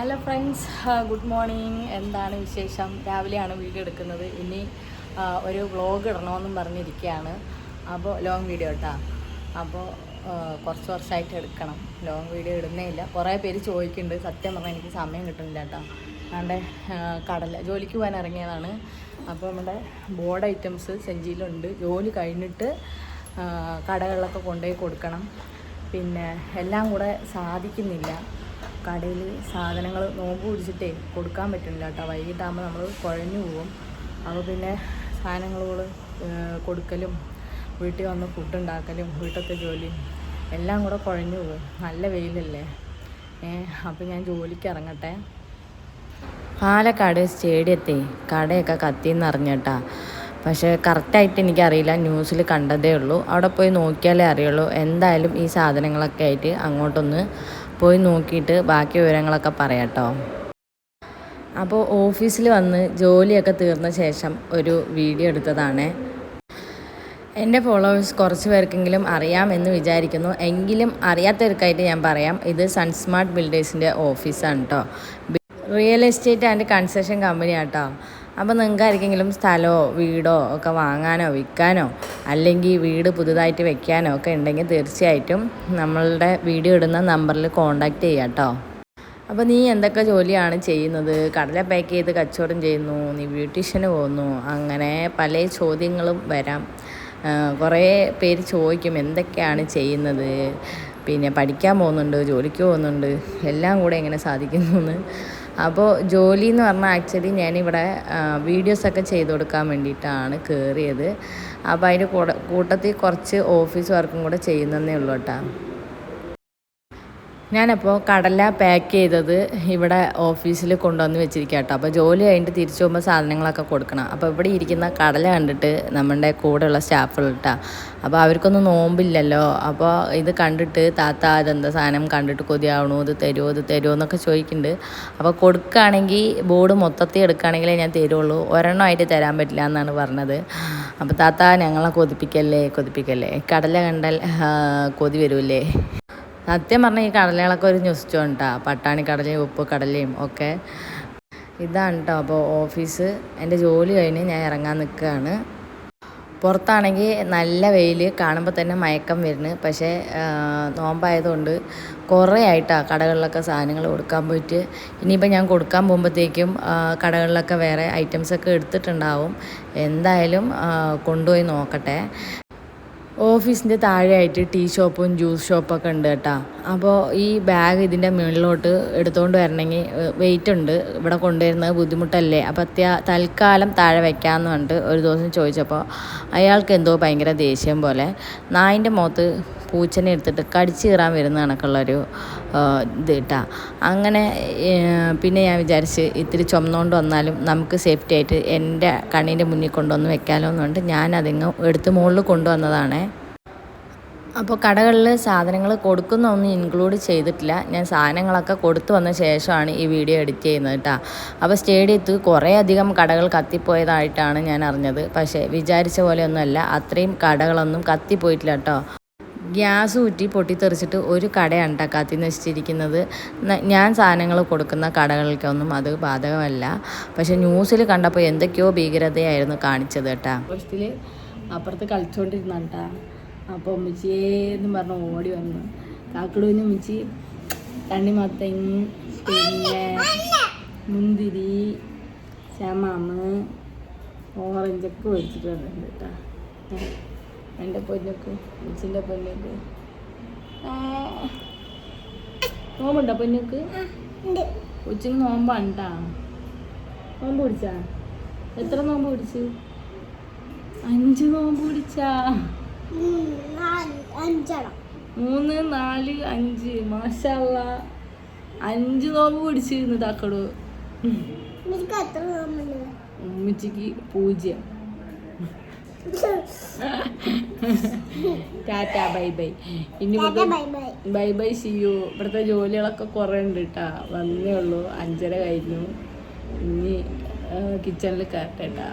Hello friends, good morning. എന്താണ് വിശേഷം? രാവിലെയാണ് വീഡിയോ എടുക്കുന്നത്. ഇനി ഒരു വ്ളോഗ് ഇടണമെന്നും പറഞ്ഞിരിക്കുകയാണ്. അപ്പോൾ ലോങ് വീഡിയോ കേട്ടോ. അപ്പോൾ കുറച്ച് വർഷമായിട്ട് എടുക്കണം. ലോങ് വീഡിയോ ഇടുന്നേ ഇല്ല. കുറേ പേര് ചോദിക്കുന്നുണ്ട്. സത്യം പറഞ്ഞാൽ എനിക്ക് സമയം കിട്ടുന്നില്ല കേട്ടോ. നമ്മുടെ ജോലിക്ക് പോകാൻ ഇറങ്ങിയതാണ്. അപ്പോൾ നമ്മുടെ ബോർഡ് ഐറ്റംസ് സെഞ്ചിയിലുണ്ട്. ജോലി കഴിഞ്ഞിട്ട് കടകളിലൊക്കെ കൊണ്ടുപോയി കൊടുക്കണം. പിന്നെ എല്ലാം കൂടെ സാധിക്കുന്നില്ല. കടയിൽ സാധനങ്ങൾ നോമ്പ് പിടിച്ചിട്ടേ കൊടുക്കാൻ പറ്റുന്നില്ല കേട്ടോ. വൈകിട്ടാകുമ്പോൾ നമ്മൾ കുഴഞ്ഞു പോകും. അപ്പോൾ പിന്നെ സാധനങ്ങൾ കൊടുക്കലും വീട്ടിൽ വന്ന് ഫുഡ് ഉണ്ടാക്കലും വീട്ടിലത്തെ ജോലിയും എല്ലാം കൂടെ കുഴഞ്ഞു പോകും. നല്ല വെയിലല്ലേ. അപ്പോൾ ഞാൻ ജോലിക്ക് ഇറങ്ങട്ടെ. പാലക്കാട് സ്റ്റേഡിയത്തെ കടയൊക്കെ കത്തിയെന്ന് അറിഞ്ഞിട്ടാ. പക്ഷേ കറക്റ്റായിട്ട് എനിക്കറിയില്ല, ന്യൂസിൽ കണ്ടതേ ഉള്ളൂ. അവിടെ പോയി നോക്കിയാലേ അറിയുള്ളൂ. എന്തായാലും ഈ സാധനങ്ങളൊക്കെ ആയിട്ട് അങ്ങോട്ടൊന്ന് പോയി നോക്കിയിട്ട് ബാക്കി വിവരങ്ങളൊക്കെ പറയാം കേട്ടോ. അപ്പോൾ ഓഫീസിൽ വന്ന് ജോലിയൊക്കെ തീർന്ന ശേഷം ഒരു വീഡിയോ എടുത്തതാണ്. എൻ്റെ ഫോളോവേഴ്സ് കുറച്ച് പേർക്കെങ്കിലും അറിയാമെന്ന് വിചാരിക്കുന്നു. എങ്കിലും അറിയാത്തവർക്കായിട്ട് ഞാൻ പറയാം, ഇത് സൺസ്മാർട്ട് ബിൽഡേഴ്സിൻ്റെ ഓഫീസാണ് കേട്ടോ. റിയൽ എസ്റ്റേറ്റ് ആൻഡ് കൺസ്ട്രക്ഷൻ കമ്പനിയാണ് കേട്ടോ. അപ്പോൾ നിങ്ങൾക്ക് ആർക്കെങ്കിലും സ്ഥലമോ വീടോ ഒക്കെ വാങ്ങാനോ വിൽക്കാനോ അല്ലെങ്കിൽ വീട് പുതുതായിട്ട് വെക്കാനോ ഒക്കെ ഉണ്ടെങ്കിൽ തീർച്ചയായിട്ടും നമ്മളുടെ വീഡിയോ ഇടുന്ന നമ്പറിൽ കോൺടാക്റ്റ് ചെയ്യാം കേട്ടോ. അപ്പോൾ നീ എന്തൊക്കെ ജോലിയാണ് ചെയ്യുന്നത്? കടല പാക്ക് ചെയ്ത് കച്ചവടം ചെയ്യുന്നു, നീ ബ്യൂട്ടീഷ്യന് പോകുന്നു, അങ്ങനെ പല ചോദ്യങ്ങളും വരാം. കുറേ പേര് ചോദിക്കും എന്തൊക്കെയാണ് ചെയ്യുന്നത്, പിന്നെ പഠിക്കാൻ പോകുന്നുണ്ട്, ജോലിക്ക് പോകുന്നുണ്ട്, എല്ലാം കൂടെ എങ്ങനെ സാധിക്കുന്നു എന്ന്. അപ്പോൾ ജോലി എന്ന് പറഞ്ഞാൽ ആക്ച്വലി ഞാനിവിടെ വീഡിയോസൊക്കെ ചെയ്ത് കൊടുക്കാൻ വേണ്ടിയിട്ടാണ് കയറിയത്. അപ്പോൾ അതിൻ്റെ കൂട്ടത്തിൽ കുറച്ച് ഓഫീസ് വർക്കും കൂടെ ചെയ്യുന്നതേ ഉള്ളൂ കേട്ടോ. ഞാനപ്പോൾ കടല പാക്ക് ചെയ്തത് ഇവിടെ ഓഫീസിൽ കൊണ്ടുവന്ന് വെച്ചിരിക്കുക കേട്ടോ. അപ്പോൾ ജോലി കഴിഞ്ഞിട്ട് തിരിച്ചു പോകുമ്പോൾ സാധനങ്ങളൊക്കെ കൊടുക്കണം. അപ്പോൾ ഇവിടെ ഇരിക്കുന്ന കടല കണ്ടിട്ട് നമ്മുടെ കൂടെയുള്ള സ്റ്റാഫുകൾ കേട്ടോ. അപ്പോൾ അവർക്കൊന്നും നോമ്പില്ലല്ലോ. അപ്പോൾ ഇത് കണ്ടിട്ട് താത്ത ഇതെന്താ സാധനം കണ്ടിട്ട് കൊതിയാവണു, ഇത് തരുമോ എന്നൊക്കെ ചോദിക്കുന്നുണ്ട്. അപ്പോൾ കൊടുക്കുകയാണെങ്കിൽ ബോർഡ് മൊത്തത്തിൽ എടുക്കുകയാണെങ്കിലേ ഞാൻ തരുള്ളൂ, ഒരെണ്ണമായിട്ട് തരാൻ പറ്റില്ല എന്നാണ് പറഞ്ഞത്. അപ്പോൾ താത്ത ഞങ്ങളെ കൊതിപ്പിക്കല്ലേ. കടല കണ്ടാൽ കൊതി വരുമല്ലേ. സത്യം പറഞ്ഞാൽ ഈ കടലകളൊക്കെ ഒരു ന്യൂസ്റ്റുണ്ടാ. പട്ടാണി കടലയും ഉപ്പ് കടലയും ഒക്കെ ഇതാണ് കേട്ടോ. അപ്പോൾ ഓഫീസ് എൻ്റെ ജോലി കഴിഞ്ഞ് ഞാൻ ഇറങ്ങാൻ നിൽക്കുകയാണ്. പുറത്താണെങ്കിൽ നല്ല വെയിൽ, കാണുമ്പോൾ തന്നെ മയക്കം വരുന്നു. പക്ഷേ നോമ്പായതുകൊണ്ട് കുറേ ആയിട്ടാണ് കടകളിലൊക്കെ സാധനങ്ങൾ കൊടുക്കാൻ പോയിട്ട്. ഇനിയിപ്പോൾ ഞാൻ കൊടുക്കാൻ പോകുമ്പോഴത്തേക്കും കടകളിലൊക്കെ വേറെ ഐറ്റംസൊക്കെ എടുത്തിട്ടുണ്ടാവും. എന്തായാലും കൊണ്ടുപോയി നോക്കട്ടെ. ഓഫീസിൻ്റെ താഴെയായിട്ട് ടീ ഷോപ്പും ജ്യൂസ് ഷോപ്പൊക്കെ ഉണ്ട് കേട്ടോ. അപ്പോൾ ഈ ബാഗ് ഇതിൻ്റെ മുകളിലോട്ട് എടുത്തുകൊണ്ട് വരണമെങ്കിൽ വെയിറ്റ് ഉണ്ട്, ഇവിടെ കൊണ്ടുവരുന്നത് ബുദ്ധിമുട്ടല്ലേ. അപ്പോൾ തൽക്കാലം താഴെ വെക്കാമെന്ന് പറഞ്ഞിട്ട് ഒരു ദിവസം ചോദിച്ചപ്പോൾ അയാൾക്ക് എന്തോ ഭയങ്കര ദേഷ്യം പോലെ, നായിൻ്റെ മുഖത്ത് പൂച്ചനെ എടുത്തിട്ട് കടിച്ചു കീറാൻ വരുന്ന കണക്കുള്ളൊരു ഇത് കേട്ടോ. അങ്ങനെ പിന്നെ ഞാൻ വിചാരിച്ച് ഇത്തിരി ചുമന്നുകൊണ്ട് വന്നാലും നമുക്ക് സേഫ്റ്റി ആയിട്ട് എൻ്റെ കണ്ണിൻ്റെ മുന്നിൽ കൊണ്ടുവന്ന് വെക്കാമല്ലോ എന്ന് പറഞ്ഞിട്ട് ഞാനതിങ്ങ് എടുത്ത് മുകളിൽ കൊണ്ടുവന്നതാണ്. അപ്പോൾ കടകളിൽ സാധനങ്ങൾ കൊടുക്കുന്നൊന്നും ഇൻക്ലൂഡ് ചെയ്തിട്ടില്ല. ഞാൻ സാധനങ്ങളൊക്കെ കൊടുത്തു വന്ന ശേഷമാണ് ഈ വീഡിയോ എഡിറ്റ് ചെയ്യുന്നത് കേട്ടോ. അപ്പോൾ സ്റ്റേഡിയത്ത് കുറേ അധികം കടകൾ കത്തിപ്പോയതായിട്ടാണ് ഞാൻ അറിഞ്ഞത്. പക്ഷേ വിചാരിച്ച പോലെയൊന്നുമല്ല, അത്രയും കടകളൊന്നും കത്തിപ്പോയിട്ടില്ല കേട്ടോ. ഗ്യാസ് ഊറ്റി പൊട്ടിത്തെറിച്ചിട്ട് ഒരു കടയാണ് കേട്ടോ കത്തി നശിച്ചിരിക്കുന്നത്. ഞാൻ സാധനങ്ങൾ കൊടുക്കുന്ന കടകൾക്കൊന്നും അത് ബാധകമല്ല. പക്ഷേ ന്യൂസിൽ കണ്ടപ്പോൾ എന്തൊക്കെയോ ഭീകരതയായിരുന്നു കാണിച്ചത് കേട്ടോ. ഫസ്റ്റിൽ അപ്പുറത്ത് കളിച്ചുകൊണ്ടിരുന്നാണ് കേട്ടോ. അപ്പോൾ ഉമ്മച്ചിയെന്ന് പറഞ്ഞ് ഓടി വന്നു. കാക്കടൂന് ഉമ്മച്ചി തണ്ണിമത്തങ്ങ, പിന്നെ മുന്തിരി, ചമാമ്, ഓറഞ്ചൊക്കെ മേടിച്ചിട്ട് വന്നിട്ടുണ്ട് കേട്ടോ. എൻ്റെ പൊന്നൊക്കെ ഉച്ചിൻ്റെ പൊന്നൊക്കെ നോമ്പുണ്ടോ പൊന്നൊക്കെ? ഉച്ചിന് നോമ്പാണ് കേട്ടാ. നോമ്പ് പിടിച്ചാ? എത്ര നോമ്പ് പിടിച്ചു? 5 നോമ്പ് പിടിച്ചാ? 3, 4, 5 മാഷാ അല്ലാ. 5 നോമ്പ് പിടിച്ചിരുന്നു താക്കടു. ഉമ്മച്ചിക്ക് 0. Tata bye bye. ഇനി ബൈ ബൈ സിയു. ഇവിടുത്തെ ജോലികളൊക്കെ കുറേ ഉണ്ട് കേട്ടാ. വന്നേ ഉള്ളൂ, 5:30 കഴിഞ്ഞു. ഇനി കിച്ചണിൽ കയറട്ടെ കേട്ടാ.